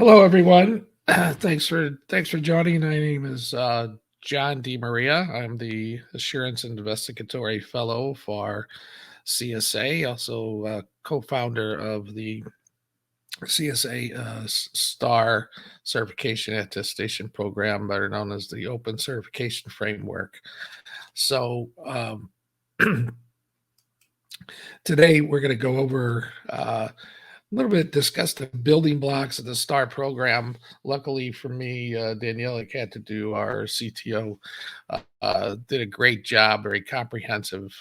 Hello, everyone. Thanks for joining. My name is John D. Maria. I'm the Assurance and Investigatory Fellow for CSA, also co-founder of the CSA STAR Certification Attestation Program, better known as the Open Certification Framework. So today we're going to go over a little bit, discuss the building blocks of the STAR program. Luckily for me, Daniela had to do our CTO, did a great job, very comprehensive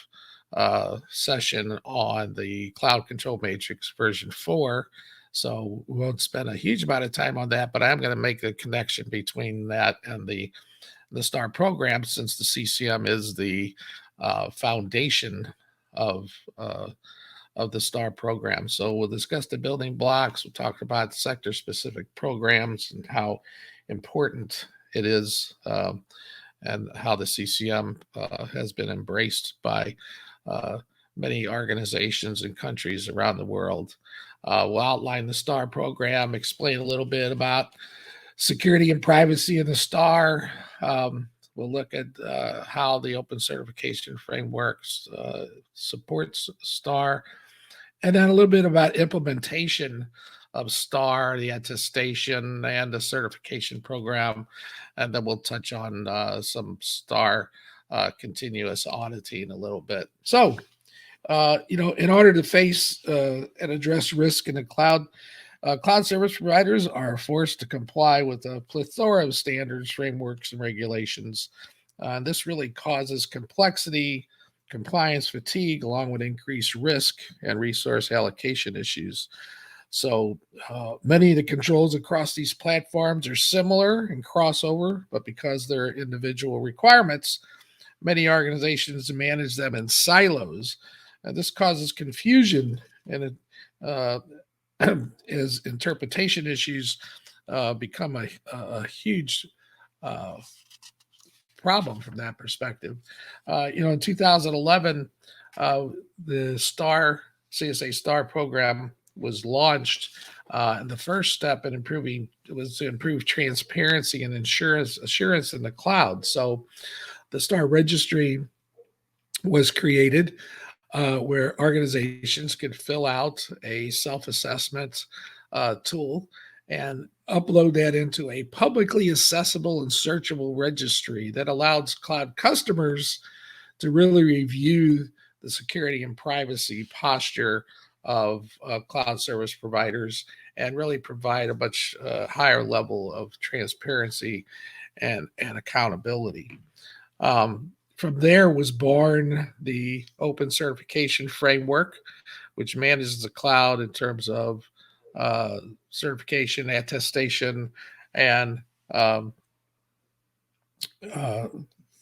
session on the Cloud Control Matrix version 4. So we won't spend a huge amount of time on that, but I'm going to make a connection between that and the STAR program, since the CCM is the foundation of the STAR program. So we'll discuss the building blocks. We'll talk about sector-specific programs and how important it is, and how the CCM has been embraced by many organizations and countries around the world. We'll outline the STAR program, explain a little bit about security and privacy in the STAR. We'll look at how the Open Certification Frameworks supports STAR, and then a little bit about implementation of STAR, the attestation, and the certification program. And then we'll touch on some STAR continuous auditing a little bit. So, in order to face and address risk in the cloud, cloud service providers are forced to comply with a plethora of standards, frameworks, and regulations. This really causes complexity, compliance fatigue, along with increased risk and resource allocation issues. So many of the controls across these platforms are similar and crossover, but because they're individual requirements, many organizations manage them in silos. And this causes confusion, and as interpretation issues become a huge problem from that perspective. In 2011, the CSA STAR program was launched. And the first step in improving was to improve transparency and assurance in the cloud. So the STAR registry was created, where organizations could fill out a self-assessment tool and upload that into a publicly accessible and searchable registry that allows cloud customers to really review the security and privacy posture of cloud service providers and really provide a much higher level of transparency and accountability. From there was born the Open Certification Framework, which manages the cloud in terms of certification, attestation, and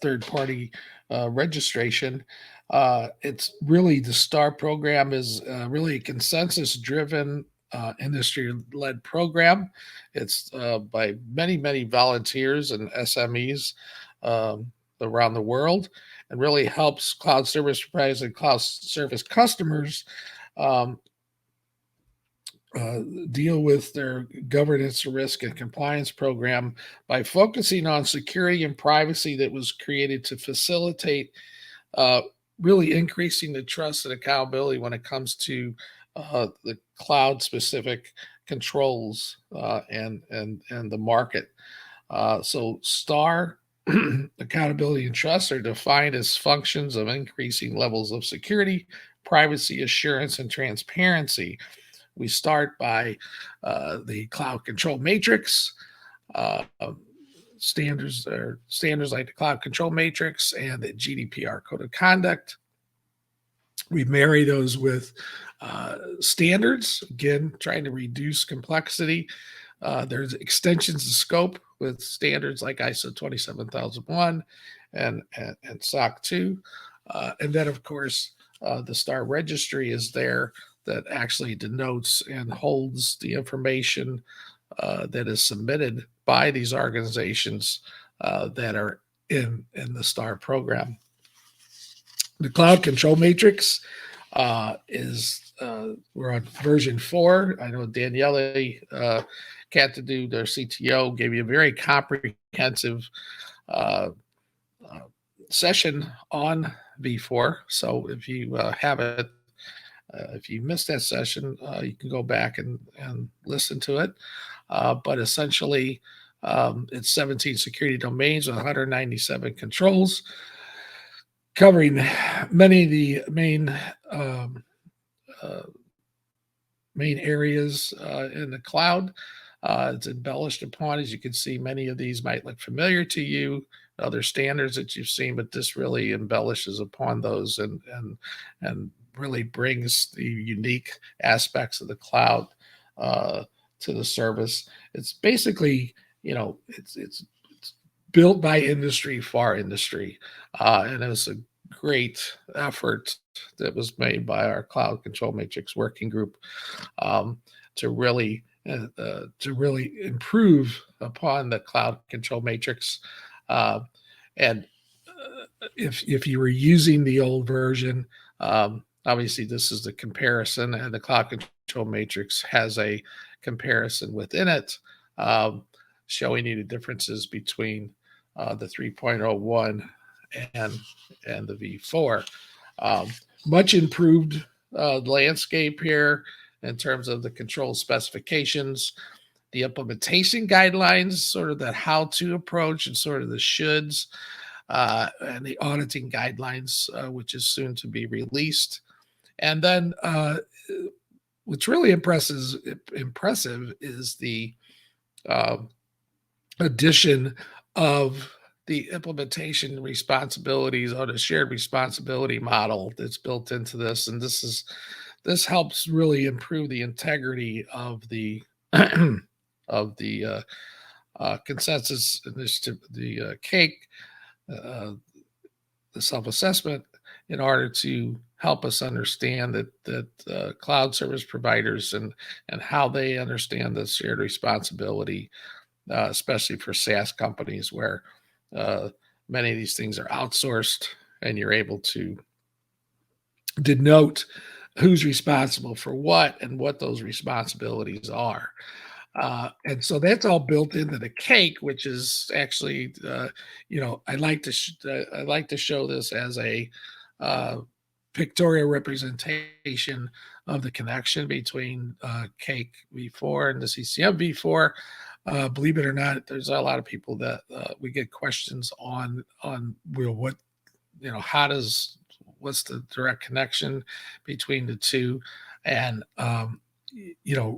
third-party registration. It's really, the STAR program is really a consensus-driven, industry-led program. It's by many, many volunteers and SMEs around the world, and really helps cloud service providers and cloud service customers deal with their governance, risk, and compliance program by focusing on security and privacy that was created to facilitate really increasing the trust and accountability when it comes to the cloud-specific controls and the market. So STAR, accountability and trust, are defined as functions of increasing levels of security, privacy, assurance, and transparency. We start by the Cloud Control Matrix. Standards like the Cloud Control Matrix and the GDPR Code of Conduct. We marry those with standards, again, trying to reduce complexity. There's extensions of scope with standards like ISO 27001 and SOC 2. And then, of course, the STAR registry is there that actually denotes and holds the information that is submitted by these organizations that are in the STAR program. The Cloud Control Matrix is we're on version 4. I know Daniele got to do their CTO, gave you a very comprehensive uh, uh, session on V4. So if you have it, if you missed that session, you can go back and listen to it. But essentially, it's 17 security domains with 197 controls, covering many of the um, uh, main areas in the cloud. It's embellished upon, as you can see, many of these might look familiar to you, other standards that you've seen, but this really embellishes upon those and really brings the unique aspects of the cloud uh, to the service. It's basically, it's built by industry for industry, and it was a great effort that was made by our Cloud Control Matrix Working Group um, to really to really improve upon the cloud control matrix. Uh, and if you were using the old version, obviously this is the comparison, and the cloud control matrix has a comparison within it, um, showing you the differences between the 3.01 and and the V4. Um, Much improved landscape here in terms of the control specifications, the implementation guidelines, sort of that how-to approach, and sort of the shoulds, and the auditing guidelines, which is soon to be released. And then what's really impressive is the uh, addition of the implementation responsibilities on a shared responsibility model that's built into this. And this helps really improve the integrity of the of the consensus initiative, the cake, uh, the self-assessment, in order to help us understand that cloud service providers and how they understand the shared responsibility, especially for SaaS companies where uh, many of these things are outsourced, and you're able to denote who's responsible for what and what those responsibilities are. And so that's all built into the cake, which is actually, I like to show this as a uh, pictorial representation of the connection between cake V4 and the CCM V4. Believe it or not, there's a lot of people that we get questions on what how does what's the direct connection between the two, and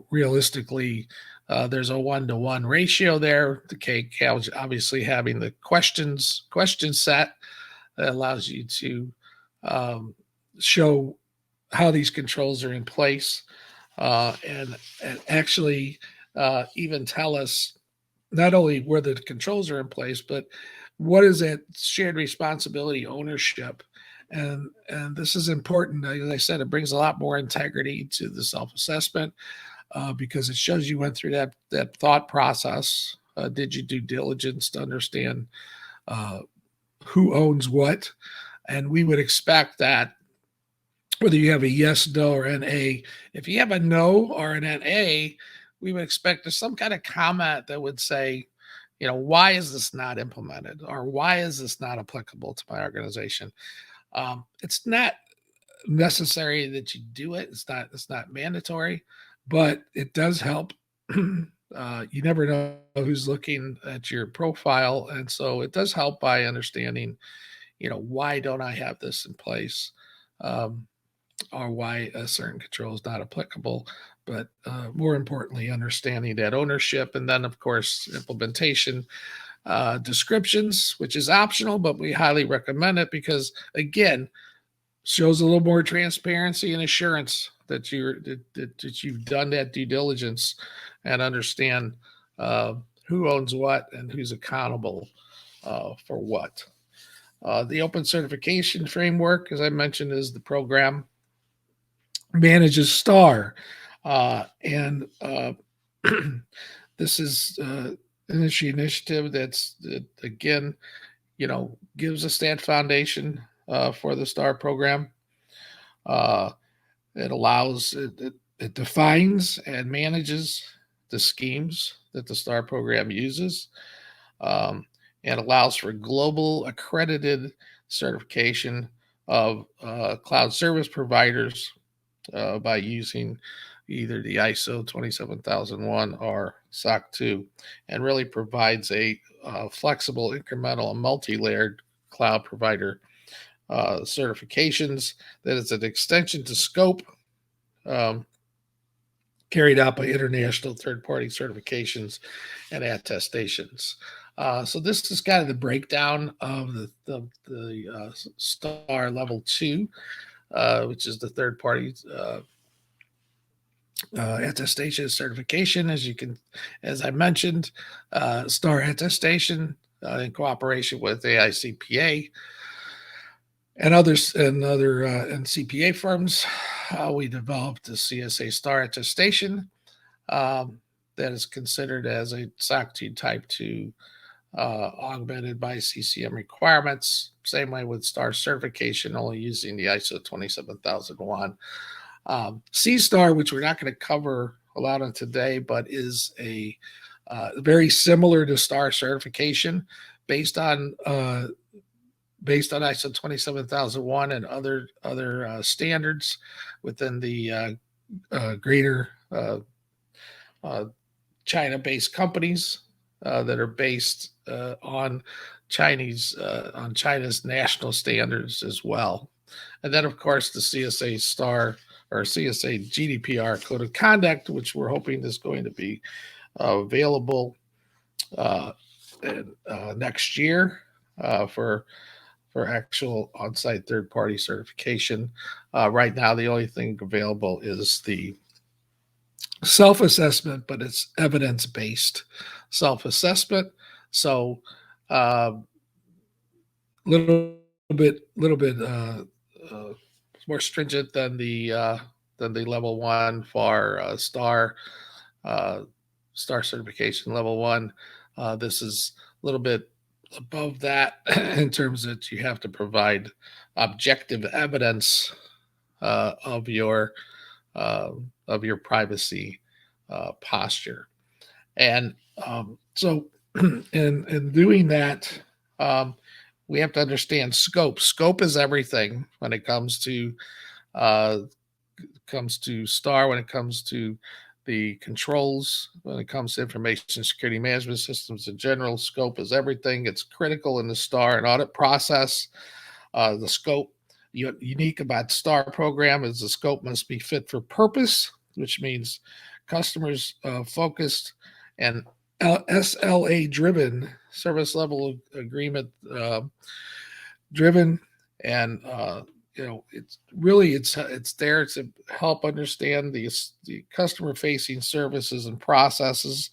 realistically, there's a 1-to-1 ratio there. The cake obviously having the question set that allows you to um, show how these controls are in place, and actually even tell us not only where the controls are in place, but what is that shared responsibility ownership. And this is important. As I said, it brings a lot more integrity to the self-assessment, because it shows you went through that thought process. Did you do diligence to understand uh, who owns what? And we would expect that whether you have a yes, no, or NA, if you have a no or an NA, we would expect there's some kind of comment that would say, why is this not implemented, or why is this not applicable to my organization? It's not necessary that you do it. It's not mandatory, but it does help. You never know who's looking at your profile, and so it does help by understanding, why don't I have this in place, um, or why a certain control is not applicable. But more importantly, understanding that ownership, and then of course implementation descriptions, which is optional, but we highly recommend it because again, shows a little more transparency and assurance that you've done that due diligence and understand who owns what and who's accountable for what. The open certification framework, as I mentioned, is the program manages STAR, and this is an initiative that again, gives us that foundation for the STAR program. It allows it defines and manages the schemes that the STAR program uses, um, and allows for global accredited certification of cloud service providers by using either the ISO 27001 or SOC 2, and really provides a flexible, incremental, and multi-layered cloud provider certifications that is an extension to scope, um, carried out by international third-party certifications and attestations. So this is kind of the breakdown of the STAR Level 2, which is the third-party attestation certification. As I mentioned, STAR attestation in cooperation with AICPA and others and other and CPA firms. We developed the CSA STAR attestation that is considered as a SOC 2 Type 2, augmented by CCM requirements. Same way with STAR certification, only using the ISO 27001. C-STAR, which we're not going to cover a lot on today, but is a very similar to STAR certification based on ISO 27001 and other standards within the greater China-based companies that are based on China's national standards as well. And then, of course, the CSA STAR or CSA GDPR Code of Conduct, which we're hoping is going to be available next year for actual on-site third-party certification. Right now, the only thing available is the self-assessment, but it's evidence-based self-assessment. So, little bit more stringent than the level 1 for STAR certification level 1. This is a little bit above that in terms that you have to provide objective evidence of your privacy posture. And so in doing that, we have to understand scope. Scope is everything when it comes to STAR, when it comes to the controls, when it comes to information security management systems in general. Scope is everything. It's critical in the STAR and audit process. The scope unique about STAR program is the scope must be fit for purpose, which means customers focused and SLA driven, service level agreement driven, and it's there to help understand the customer facing services and processes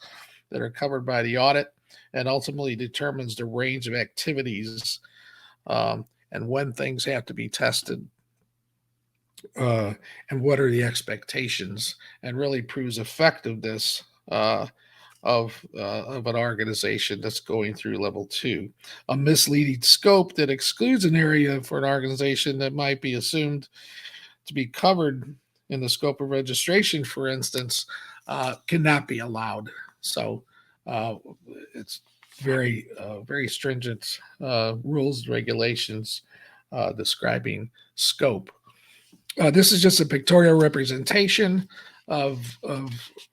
that are covered by the audit, and ultimately determines the range of activities and when things have to be tested, and what are the expectations, and really proves effectiveness of an organization that's going through level 2. A misleading scope that excludes an area for an organization that might be assumed to be covered in the scope of registration, for instance, cannot be allowed. So it's very stringent rules and regulations describing scope. This is just a pictorial representation of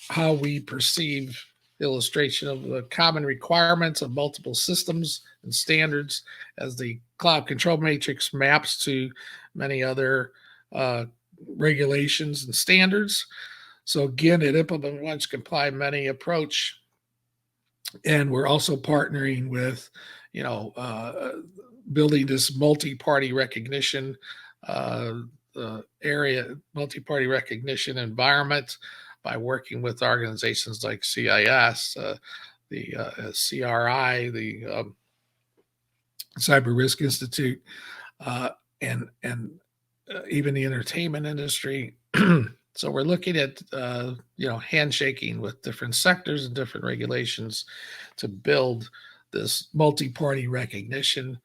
how we perceive illustration of the common requirements of multiple systems and standards as the cloud control matrix maps to many other regulations and standards. So again, it implement once, comply many approach. And we're also partnering with, building this multi-party recognition multi-party recognition environment by working with organizations like CIS, the CRI, the Cyber Risk Institute, and even the entertainment industry. So we're looking at handshaking with different sectors and different regulations to build this multi-party recognition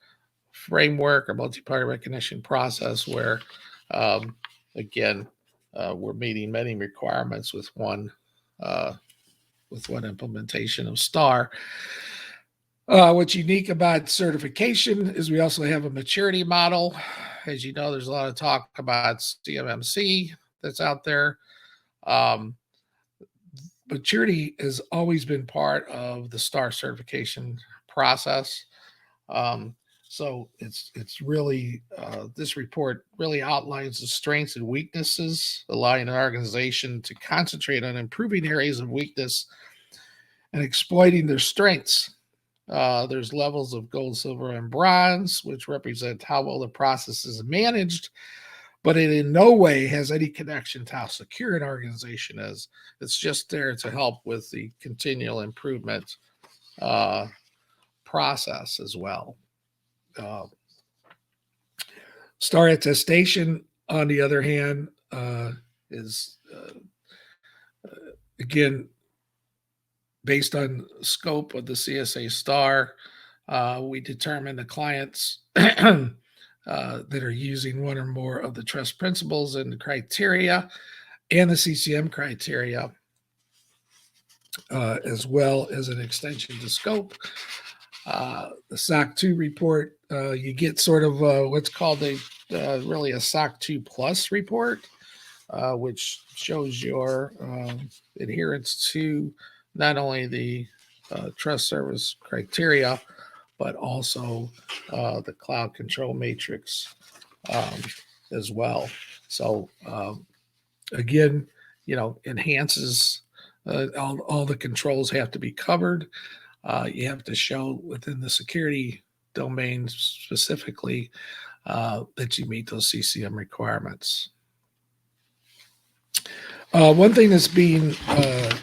framework or multi-party recognition process where, again, we're meeting many requirements uh, with one implementation of STAR. What's unique about certification is we also have a maturity model. As you know, there's a lot of talk about CMMC that's out there. Um, Maturity has always been part of the STAR certification process. Um, so it's really this report really outlines the strengths and weaknesses, allowing an organization to concentrate on improving areas of weakness and exploiting their strengths. There's levels of gold, silver, and bronze, which represent how well the process is managed, but it in no way has any connection to how secure an organization is. It's just there to help with the continual improvement uh, process as well. Uh, STAR attestation, on the other hand, is again based on scope of the CSA STAR. We determine the clients that are using one or more of the trust principles and the criteria and the CCM criteria, as well as an extension to scope. The SOC 2 report, you get sort of what's called really a SOC 2 plus report, which shows your adherence to not only the trust service criteria, but also the cloud control matrix as well. So again, enhances all the controls have to be covered. You have to show within the security domain specifically that you meet those CCM requirements. One thing that's being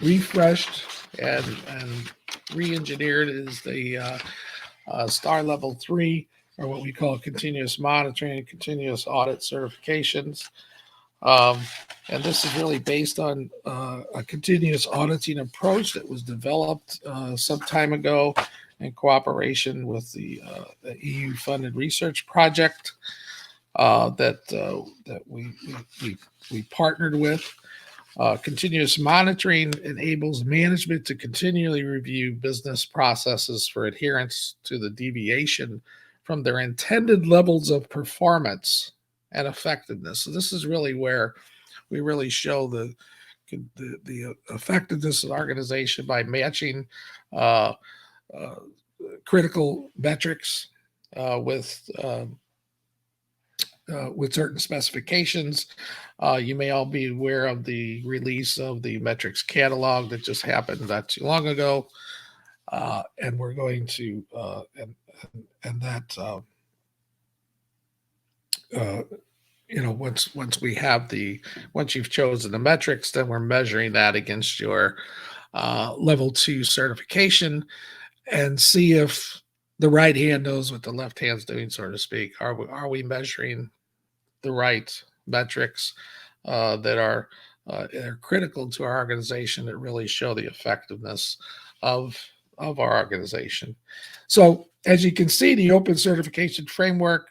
refreshed and re-engineered is the STAR Level 3, or what we call continuous monitoring and continuous audit certifications. And this is really based on a continuous auditing approach that was developed some time ago in cooperation with the EU-funded research project that we partnered with. Continuous monitoring enables management to continually review business processes for adherence to the deviation from their intended levels of performance and effectiveness. So this is really where we really show the effectiveness of the organization by matching critical metrics with certain specifications. You may all be aware of the release of the metrics catalog that just happened not too long ago, and we're going to and that once you've chosen the metrics, then we're measuring that against your level 2 certification and see if the right hand knows what the left hand's doing, so to speak. Are we measuring the right metrics that are critical to our organization that really show the effectiveness of our organization? So as you can see, the open certification framework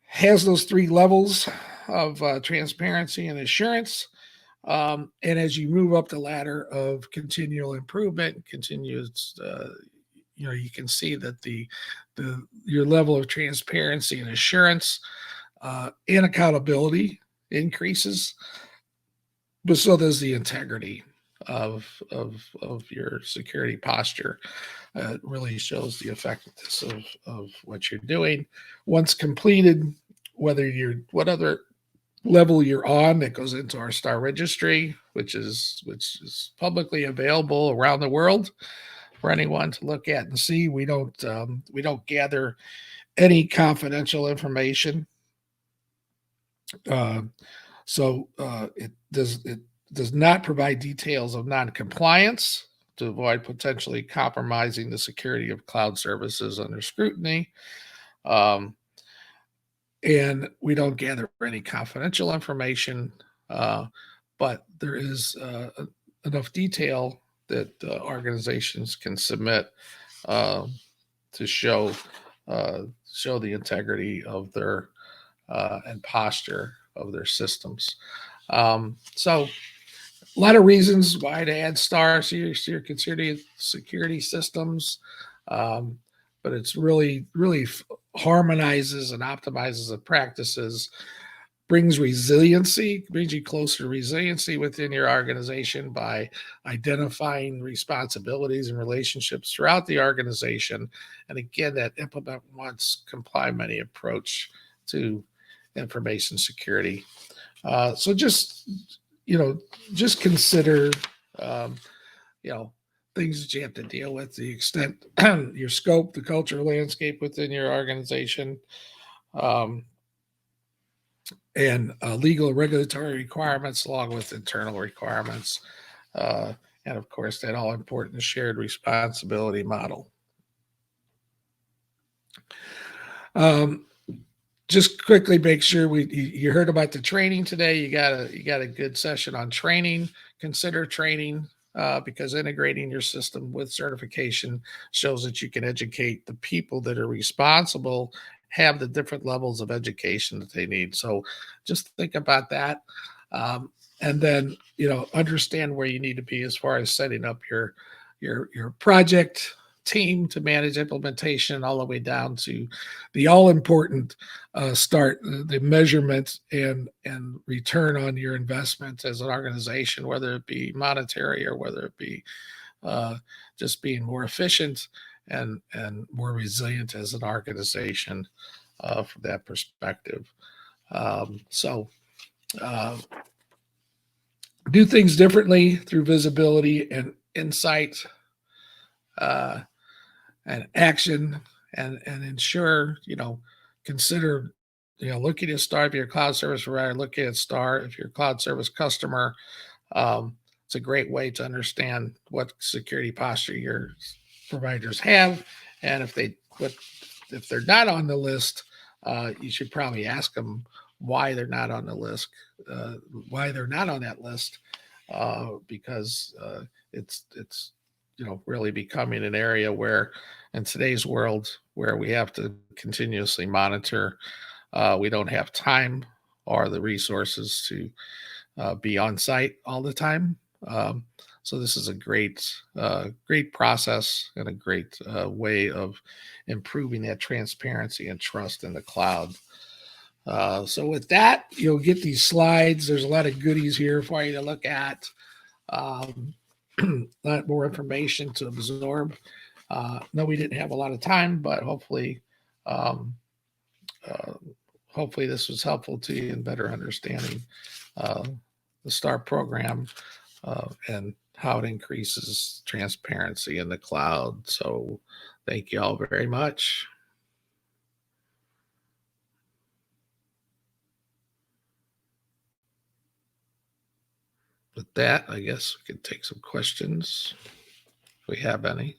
has those 3 levels of transparency and assurance. And as you move up the ladder of continual improvement, continuous, you can see that your level of transparency and assurance and accountability increases, but so does the integrity of your security posture. It really shows the effectiveness of what you're doing. Once completed, what other level you're on, that goes into our STAR registry, which is publicly available around the world for anyone to look at and see. We don't gather any confidential information. It does not provide details of non-compliance to avoid potentially compromising the security of cloud services under scrutiny. And we don't gather any confidential information, but there is enough detail that organizations can submit to show the integrity of their and posture of their systems. So a lot of reasons why to add stars to your security systems. Um, but it's really harmonizes and optimizes the practices, brings resiliency, brings you closer to resiliency within your organization by identifying responsibilities and relationships throughout the organization. And again, that implement once, comply many approach to information security. So just, just consider, um, you know, things that you have to deal with, the extent, your scope, the cultural landscape within your organization, um, and legal and regulatory requirements, along with internal requirements, uh, and of course, that all important shared responsibility model. Um, just quickly make sure you heard about the training today. You got a good session on training. Consider training, because integrating your system with certification shows that you can educate the people that are responsible, have the different levels of education that they need. So just think about that. And then, understand where you need to be as far as setting up your project team to manage implementation, all the way down to the all important start, the measurement and return on your investment as an organization, whether it be monetary or whether it be uh, just being more efficient and more resilient as an organization, from that perspective. So uh, do things differently through visibility and insight, uh, and action, and ensure, consider, looking at star if you're a cloud service provider, looking at star if you're a cloud service customer. It's a great way to understand what security posture your providers have, and if they're not on the list, you should probably ask them why they're not on the list, why they're not on that list, because it's really becoming an area where, in today's world, where we have to continuously monitor, we don't have time or the resources to be on site all the time. So this is a great process and a great way of improving that transparency and trust in the cloud. So with that, you'll get these slides. There's a lot of goodies here for you to look at. A lot more information to absorb. No, we didn't have a lot of time, but um, uh, hopefully this was helpful to you in better understanding uh, the STAR program, and how it increases transparency in the cloud. So thank you all very much. With that, I guess we could take some questions if we have any.